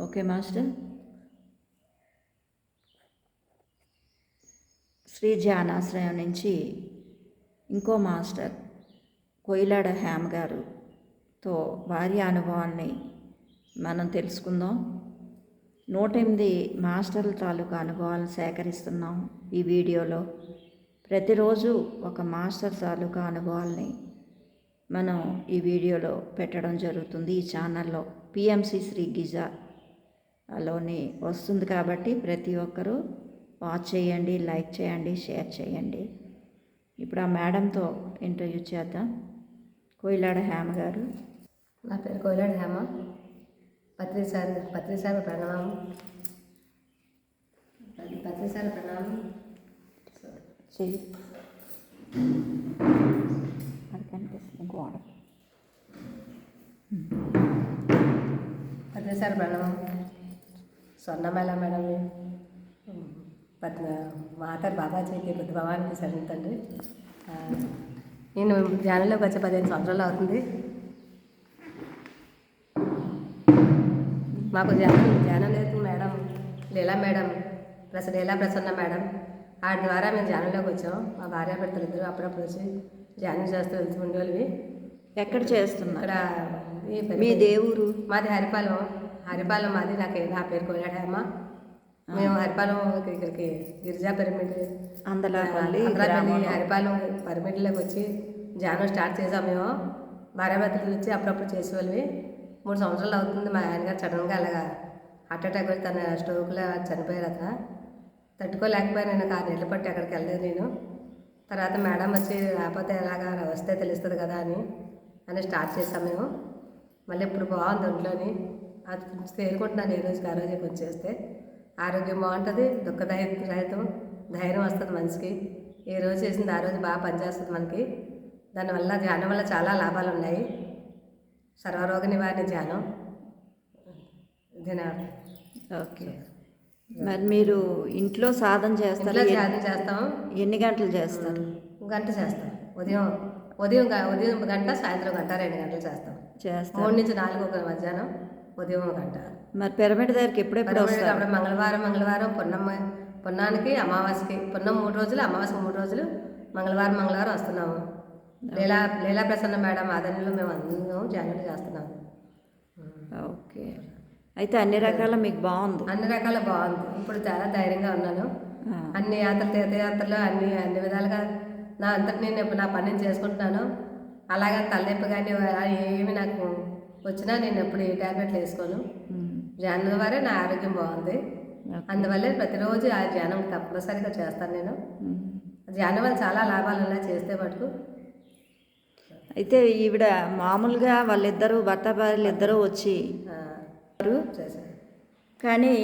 Okay master. Shri ధ్యానాశ్రయం నుంచి ఇంకో master Koilada Ham గారుతో వారి అనుభవాన్ని మనం తెలుసుకుందాం. 108 మాస్టర్ల తాలూకా అనుభవాలను సేకరిస్తున్నాం ఈ వీడియోలో. ప్రతిరోజు ఒక మాస్టర్ తాలూకా అనుభవాల్ని మనం ఈ వీడియోలో పెట్టడం జరుగుతుంది. ఈ ఛానల్లో పిఎంసి శ్రీ గిజాలోని వస్తుంది కాబట్టి ప్రతి ఒక్కరూ వాచ్ చేయండి, లైక్ చేయండి, షేర్ చేయండి. ఇప్పుడు ఆ మేడంతో ఇంటర్వ్యూ చేద్దాం. కొయిలాడ హేమ గారు. నా పేరు కొయిలాడ హేమ. పత్రిసారి ప్రణామం. చెయ్యి అది కనిపిస్తుంది గోడ. పత్రిసారి ప్రణామం. స్వర్ణమేళ మేడం, మాత బాబాజీకి బుద్ధ భవానికి సరితండి. నేను ధ్యానంలోకి వచ్చే 15 సంవత్సరాలు అవుతుంది. మాకు ధ్యానం లేదు మేడం, లీలా మేడం, లీలా ప్రసన్న మేడం, వాటి ద్వారా మేము ధ్యానంలోకి వచ్చాం. మా భార్య భర్తలు ఇద్దరు అప్పుడప్పుడు వచ్చి ధ్యానం చేస్తూ వెళ్తూ ఉండేవాళ్ళవి. ఎక్కడ చేస్తున్నారు? ఇక్కడ మీ దేవురు? మాది హరిపాలెం మాది. నా పేరు కొయిలాడ హేమ. మేము హరిపాలెం ఇక్కడికి గిరిజా పిరమిడ్ అందలాపల్లి హరిపాలెం పిరమిడ్లోకి వచ్చి ధ్యానం స్టార్ట్ చేసాం. మేము భార్యాభర్తలు వచ్చి అప్పుడప్పుడు చేసేవాళ్ళవి. 3 సంవత్సరాలు అవుతుంది. మా ఆయనగారు సడన్గా అలాగా హార్ట్ అటాక్ వచ్చి తన స్ట్రోక్లో చనిపోయారు. అతను తట్టుకోలేకపోయాను. నేను 6 నెలలు పట్టి అక్కడికి వెళ్ళలేదు నేను. తర్వాత మేడం వచ్చి రాకపోతే ఎలాగా వస్తే తెలుస్తుంది కదా అని స్టార్ట్ చేసాం మేము. మళ్ళీ ఇప్పుడు బాగుంది ఒంట్లోని. అది తేరుకుంటున్నాను. ఏ రోజుకి ఆ రోజుకి వచ్చేస్తే ఆరోగ్యం బాగుంటుంది, రహితం ధైర్యం వస్తుంది మనిషికి. ఏ రోజు చేసింది ఆ రోజు బాగా పనిచేస్తుంది మనకి. దానివల్ల ధ్యానం వల్ల చాలా లాభాలు ఉన్నాయి. సర్వరోగ నివారణ ధ్యానం. ఓకే. మరి మీరు ఇంట్లో సాధన చేస్తారు? చేస్తాం. ఎన్ని గంటలు చేస్తారు? గంట చేస్తాం. ఉదయం గంట, సాయంత్రం గంట, 2 గంటలు చేస్తాం. 3 నుంచి 4 మధ్యాహ్నం, ఉదయం గంట. మరి పిరమిడ్ దగ్గరికి ఎప్పుడెప్పుడు వస్తారు? అప్పుడు మంగళవారం పున్నానికి అమావాస్యకి, పున్నం 3 రోజులు, అమావాస్య 3 రోజులు, మంగళవారం వస్తున్నాము. లీలా ప్రసన్న మేడం ఆధ్వర్యంలో మేము అందరం ధ్యానం చేస్తున్నాము. ఓకే. అయితే అన్ని రకాల మీకు బాగుంది? అన్ని రకాల బాగుంది. ఇప్పుడు చాలా ధైర్యంగా ఉన్నాను. అన్ని తీర్థయాత్రలు అన్ని విధాలుగా నా అంతటి నేను నా పని చేసుకుంటున్నాను. అలాగే తలనొప్పి కానీ ఏమి నాకు వచ్చినా నేను ఎప్పుడు ఏ ట్యాబ్లెట్లు వేసుకోను. ధ్యానం ద్వారా నా ఆరోగ్యం బాగుంది. అందువల్లే ప్రతిరోజు ఆ ధ్యానం తప్పనిసరిగా చేస్తాను నేను. ధ్యానం వల్ల చాలా లాభాలు ఉన్నాయి చేస్తే మటుకు. అయితే ఈవిడ మామూలుగా వాళ్ళిద్దరూ భర్త భార్యలు ఇద్దరూ వచ్చి కానీ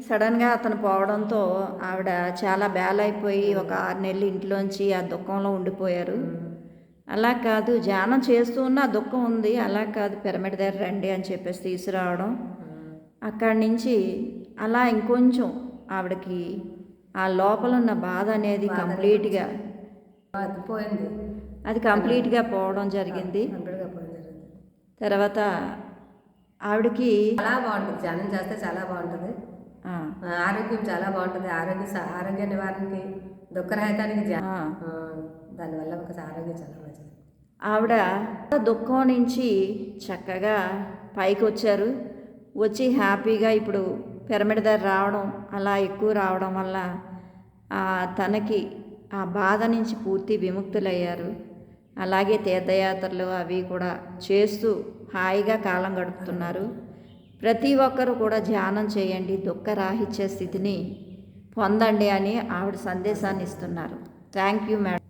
సడన్గా అతను పోవడంతో ఆవిడ చాలా బేలైపోయి ఒక 6 నెలలు ఇంట్లోంచి ఆ దుఃఖంలో ఉండిపోయారు. అలా కాదు, ధ్యానం చేస్తూ ఉన్న దుఃఖం ఉంది, అలా కాదు పిరమిడ్ దగ్గర రండి అని చెప్పేసి తీసుకురావడం. అక్కడి నుంచి అలా ఇంకొంచెం ఆవిడకి ఆ లోపల ఉన్న బాధ అనేది కంప్లీట్గా పోయింది. అది కంప్లీట్గా పోవడం జరిగింది. తర్వాత ఆవిడకి చాలా బాగుంటుంది. ధ్యానం చేస్తే చాలా బాగుంటుంది. ఆరోగ్యం చాలా బాగుంటుంది. ఆరోగ్య నివారణకి, దుఃఖరహితానికి దానివల్ల ఒక ఆరోగ్యం చాలా మంచిది. ఆవిడ దుఃఖం నుంచి చక్కగా పైకి వచ్చారు. వచ్చి హ్యాపీగా ఇప్పుడు పిరమిడ్ దగ్గర రావడం, అలా ఎక్కువ రావడం వల్ల తనకి ఆ బాధ నుంచి పూర్తి విముక్తులయ్యారు. అలాగే తీర్థయాత్రలు అవి కూడా చేస్తూ హాయిగా కాలం గడుపుతున్నారు. ప్రతి ఒక్కరూ కూడా ధ్యానం చేయండి, దుఃఖరాహిత్య స్థితిని పొందండి అని ఆవిడ సందేశాన్ని ఇస్తున్నారు. Thank you madam.